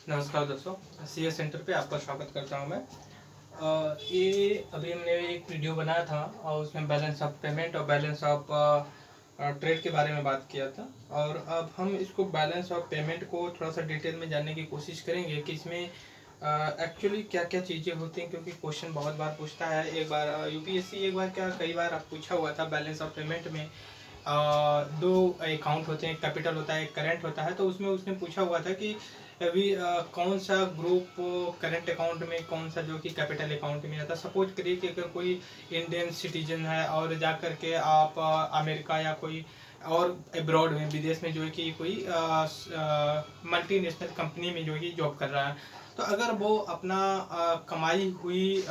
नमस्कार दोस्तों, CA centre पे आपका स्वागत करता हूं मैं। ये अभी हमने एक वीडियो बनाया था और उसमें बैलेंस ऑफ पेमेंट और बैलेंस ऑफ ट्रेड के बारे में बात किया था। और अब हम इसको बैलेंस ऑफ पेमेंट को थोड़ा सा डिटेल में जानने की कोशिश करेंगे कि इसमें एक्चुअली क्या क्या चीज़ें होती हैं, क्योंकि क्वेश्चन बहुत बार पूछता है। एक बार यूपीएससी एक बार क्या कई बार पूछा हुआ था बैलेंस ऑफ पेमेंट में। दो अकाउंट होते हैं, एक कैपिटल होता है, एक करेंट होता है। तो उसमें उसने पूछा हुआ था कि अभी कौन सा ग्रुप करंट अकाउंट में, कौन सा जो कि कैपिटल अकाउंट में आता है। सपोज करिए कि अगर कोई इंडियन सिटीजन है और जा कर के आप अमेरिका या कोई और अब्रॉड में, विदेश में जो है कि कोई मल्टीनेशनल कंपनी में जो है कि जॉब कर रहा है, तो अगर वो अपना कमाई हुई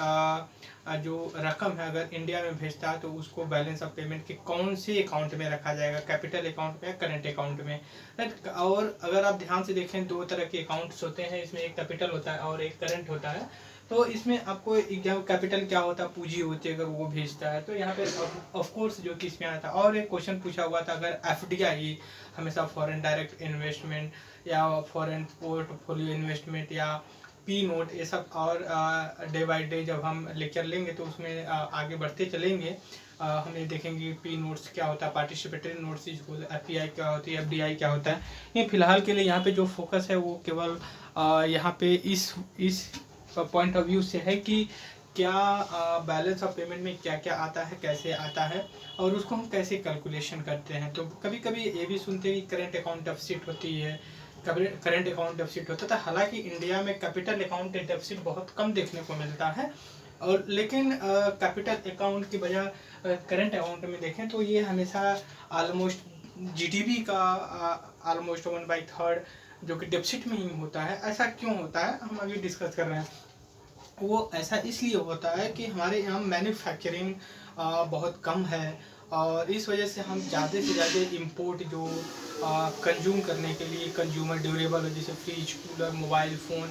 जो रकम है अगर इंडिया में भेजता है तो उसको बैलेंस ऑफ पेमेंट के कौन से अकाउंट में रखा जाएगा, कैपिटल अकाउंट में या करंट अकाउंट में, राइट। और अगर आप ध्यान से देखें दो तरह के अकाउंट्स होते हैं, इसमें एक कैपिटल होता है और एक करंट होता है। तो इसमें आपको कैपिटल क्या होता है, पूंजी होती है अगर वो भेजता है, तो यहाँ पे ऑफ कोर्स जो कि इसमें आया था। और एक क्वेश्चन पूछा हुआ था अगर एफडीआई, हमेशा फॉरेन डायरेक्ट इन्वेस्टमेंट या फॉरेन पोर्टफोलियो इन्वेस्टमेंट या पी नोट, ये सब और डे बाय डे जब हम लेक्चर लेंगे तो उसमें आगे बढ़ते चलेंगे। हम ये देखेंगे पी नोट्स क्या होता है, पार्टिसिपेटरी नोट्स, एफपीआई क्या होती है, एफडीआई क्या होता है। ये फिलहाल के लिए यहाँ पे जो फोकस है वो केवल यहाँ पे इस पॉइंट ऑफ व्यू से है कि क्या बैलेंस ऑफ पेमेंट में क्या क्या आता है, कैसे आता है और उसको हम कैसे कैलकुलेशन करते हैं। तो कभी कभी ये भी सुनते हैं कि करंट अकाउंट डेफिसिट होती है, करंट अकाउंट डेफिसिट होता था। हालांकि इंडिया में कैपिटल अकाउंट डेफिसिट बहुत कम देखने को मिलता है, और लेकिन कैपिटल अकाउंट की बजाय करंट अकाउंट में देखें तो ये हमेशा ऑलमोस्ट जीडीपी का ऑलमोस्ट 1/3 जो कि डेफिसिट में ही होता है। ऐसा क्यों होता है हम अभी डिस्कस कर रहे हैं। वो ऐसा इसलिए होता है कि हमारे यहाँ मैन्युफैक्चरिंग बहुत कम है, और इस वजह से हम ज़्यादा से ज़्यादा इंपोर्ट जो कंज्यूम करने के लिए कंज्यूमर ड्यूरेबल, जैसे फ्रिज, कूलर, मोबाइल फ़ोन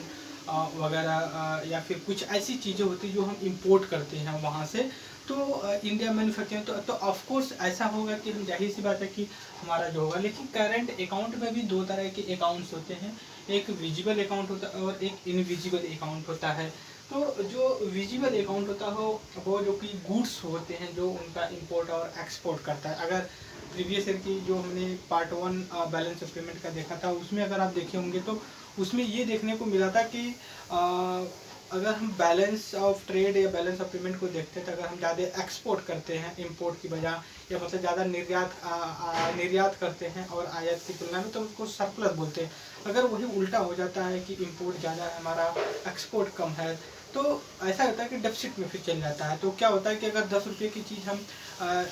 वगैरह, या फिर कुछ ऐसी चीज़ें होती हैं जो हम इंपोर्ट करते हैं वहाँ से। तो इंडिया मैन्युफैक्चरिंग तो ऑफ कोर्स ऐसा होगा कि हम, जाहिर सी बात है कि हमारा जो होगा। लेकिन करंट अकाउंट में भी दो तरह के अकाउंट्स होते हैं, एक विजिबल अकाउंट होता है और एक इनविजिबल अकाउंट होता है। तो जो विजिबल अकाउंट होता है वो जो कि गुड्स होते हैं जो उनका इंपोर्ट और एक्सपोर्ट करता है। अगर प्रीवियस ईयर की जो हमने पार्ट 1 बैलेंस ऑफ पेमेंट का देखा था, उसमें अगर आप देखे होंगे तो उसमें ये देखने को मिला था कि अगर हम बैलेंस ऑफ ट्रेड या बैलेंस ऑफ पेमेंट को देखते हैं तो अगर हम ज़्यादा एक्सपोर्ट करते हैं इंपोर्ट की बजाय, या मतलब ज़्यादा निर्यात करते हैं और आयात की तुलना में, तो उसको सरप्लस बोलते हैं। अगर वही उल्टा हो जाता है कि इंपोर्ट ज़्यादा है, हमारा एक्सपोर्ट कम है, तो ऐसा होता है कि डेफिसिट में फिर चल जाता है। तो क्या होता है कि अगर 10 रुपये की चीज़ हम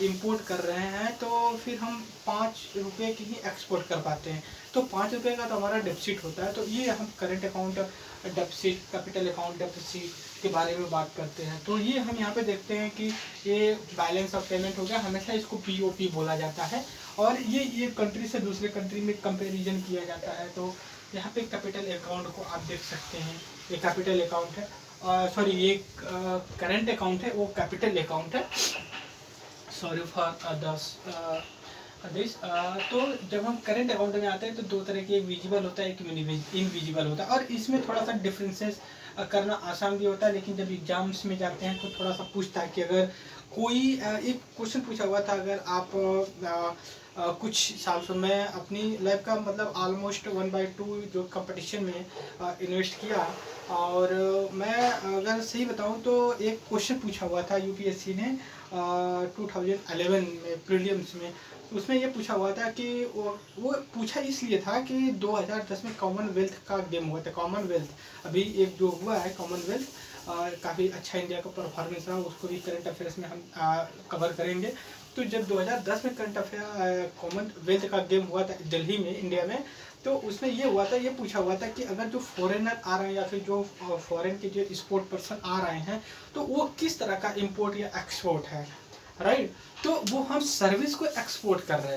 इंपोर्ट कर रहे हैं तो फिर हम 5 रुपये की ही एक्सपोर्ट कर पाते हैं, तो 5 रुपये का तो हमारा डेफिसिट होता है। तो ये हम current account deficit, capital account deficit के बारे में बात करते हैं। तो ये हम यहाँ पे देखते हैं कि ये बैलेंस ऑफ पेमेंट हो गया, हमेशा इसको पीओपी बोला जाता है, और ये कंट्री से दूसरे कंट्री में कंपेरिजन किया जाता है। तो यहाँ पे कैपिटल अकाउंट को आप देख सकते हैं, ये कैपिटल अकाउंट है, सॉरी ये करंट अकाउंट है, वो कैपिटल अकाउंट है, सॉरी फॉर दिस। तो जब हम करंट अकाउंट में आते हैं तो दो तरह के, एक विजिबल होता है, एक इनविजिबल होता है, और इसमें थोड़ा सा डिफरेंसेस करना आसान भी होता है। लेकिन जब एग्जाम्स में जाते हैं तो थोड़ा सा पूछता है कि अगर कोई एक क्वेश्चन पूछा हुआ था, अगर आप कुछ साल से, मैं अपनी लाइफ का मतलब ऑलमोस्ट 1/2 जो कंपटीशन में इन्वेस्ट किया, और मैं अगर सही बताऊं तो एक क्वेश्चन पूछा हुआ था यूपीएससी ने 2011 में प्रीलिम्स में। उसमें ये पूछा हुआ था कि वो पूछा इसलिए था कि 2010 में कॉमनवेल्थ का गेम हुआ था। कॉमनवेल्थ अभी एक जो हुआ है कॉमनवेल्थ, काफ़ी अच्छा इंडिया का परफॉर्मेंस रहा, उसको भी करंट अफेयर्स में हम कवर करेंगे। तो जब 2010 में करंट अफेयर कॉमनवेल्थ का गेम हुआ था दिल्ली में, इंडिया में, तो उसमें ये हुआ था, ये पूछा हुआ था कि अगर जो फॉरेनर आ रहे हैं या फिर जो फॉरेन के जो स्पोर्ट पर्सन आ रहे हैं तो वो किस तरह का इंपोर्ट या एक्सपोर्ट है, राइट। तो वो हम सर्विस को एक्सपोर्ट कर रहे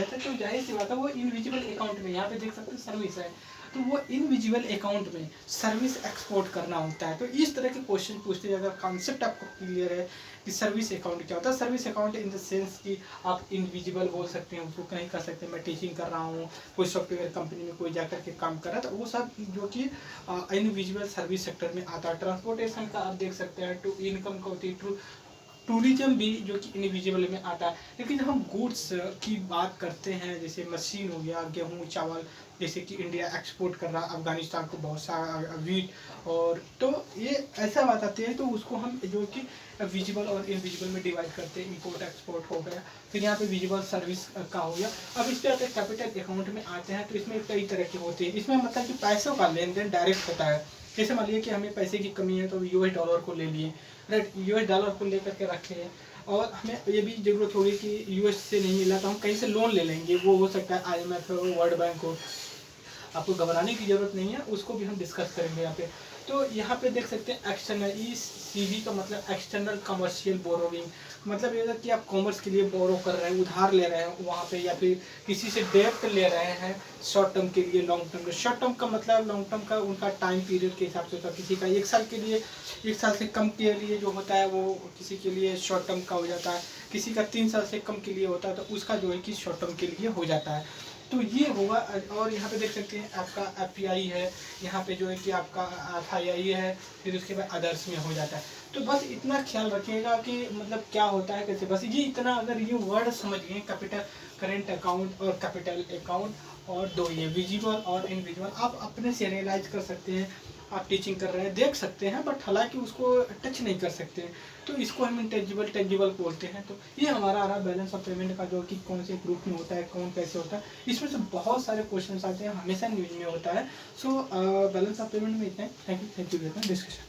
थे, तो जाहिर सी बात है वो इनविजिबल अकाउंट में, यहाँ पे देख सकते हैं सर्विस है, तो वो इनविजिबल अकाउंट में सर्विस एक्सपोर्ट करना होता है। तो इस तरह के क्वेश्चन पूछते हैं। अगर कॉन्सेप्ट आपको क्लियर है कि सर्विस अकाउंट क्या होता है, service account in the sense कि आप इनविजिबल बोल सकते हैं, उसको कहीं कर सकते हैं, मैं टीचिंग कर रहा हूँ, कोई सॉफ्टवेयर कंपनी में कोई जाकर के काम कर रहा है, तो वो सब जो कि इनविजिबल सर्विस सेक्टर में आता है। ट्रांसपोर्टेशन का आप देख सकते हैं, टू इनकम का होती है, टूरिज्म भी जो कि इनविजिबल में आता है। लेकिन जब हम गुड्स की बात करते हैं, जैसे मशीन हो गया, गेहूँ चावल, जैसे कि इंडिया एक्सपोर्ट कर रहा है अफगानिस्तान को बहुत सारा वीट, और तो ये ऐसा बात आती है, तो उसको हम जो कि विजिबल और इनविजिबल में डिवाइड करते हैं। इंपोर्ट एक्सपोर्ट हो गया, फिर यहाँ पे विजिबल सर्विस का हो गया। अब इस पे आते हैं कैपिटल अकाउंट में आते हैं, तो इसमें कई तरह के होते हैं। इसमें मतलब कि पैसों का लेन देन डायरेक्ट होता है। जैसे मान लीजिए कि हमें पैसे की कमी है, तो यूएस डॉलर को ले लिए, राइट, यूएस डॉलर को लेकर के रखे हैं, और हमें ये भी जरूरत होगी कि यूएस से नहीं मिला तो हम कहीं से लोन ले लेंगे। वो हो सकता है आईएमएफ हो, वर्ल्ड बैंक हो, आपको घबराने की जरूरत नहीं है, उसको भी हम डिस्कस करेंगे यहाँ पे। तो यहाँ पे देख सकते हैं एक्सटर्नल, ईसीबी का मतलब एक्सटर्नल कमर्शियल बोरोविंग, मतलब ये कि आप कॉमर्स के लिए बोरो कर रहे हैं, उधार ले रहे हैं वहाँ पे, या फिर किसी से डेप्ट ले रहे हैं शॉर्ट टर्म के लिए, लॉन्ग टर्म के। शॉर्ट टर्म का मतलब लॉन्ग टर्म का उनका टाइम पीरियड के हिसाब से होता है। किसी का 1 साल के लिए, 1 साल से कम के लिए जो होता है वो किसी के लिए शॉर्ट टर्म का हो जाता है, किसी का 3 साल से कम के लिए होता है, तो उसका जो है कि शॉर्ट टर्म के लिए हो जाता है। तो ये होगा। और यहाँ पे देख सकते हैं आपका एफपीआई है, यहाँ पे जो है कि आपका एफआईआई है, फिर उसके बाद अदर्स में हो जाता है। तो बस इतना ख्याल रखिएगा कि मतलब क्या होता है कैसे, बस ये इतना अगर ये वर्ड समझ गए, कैपिटल करेंट अकाउंट और कैपिटल अकाउंट, और दो ये विजिबल और इनविजिबल, आप अपने से एनालाइज कर सकते हैं। आप टीचिंग कर रहे हैं देख सकते हैं, बट हालांकि उसको टच नहीं कर सकते हैं, तो इसको हम इंटेंजिबल टेंजिबल बोलते हैं। तो ये हमारा आ रहा बैलेंस ऑफ पेमेंट का, जो कि कौन से ग्रुप में होता है, कौन कैसे होता है, इसमें से बहुत सारे क्वेश्चन आते हैं, हमेशा न्यूज में होता है। सो बैलेंस ऑफ पेमेंट में इतना है। Thank you discussion.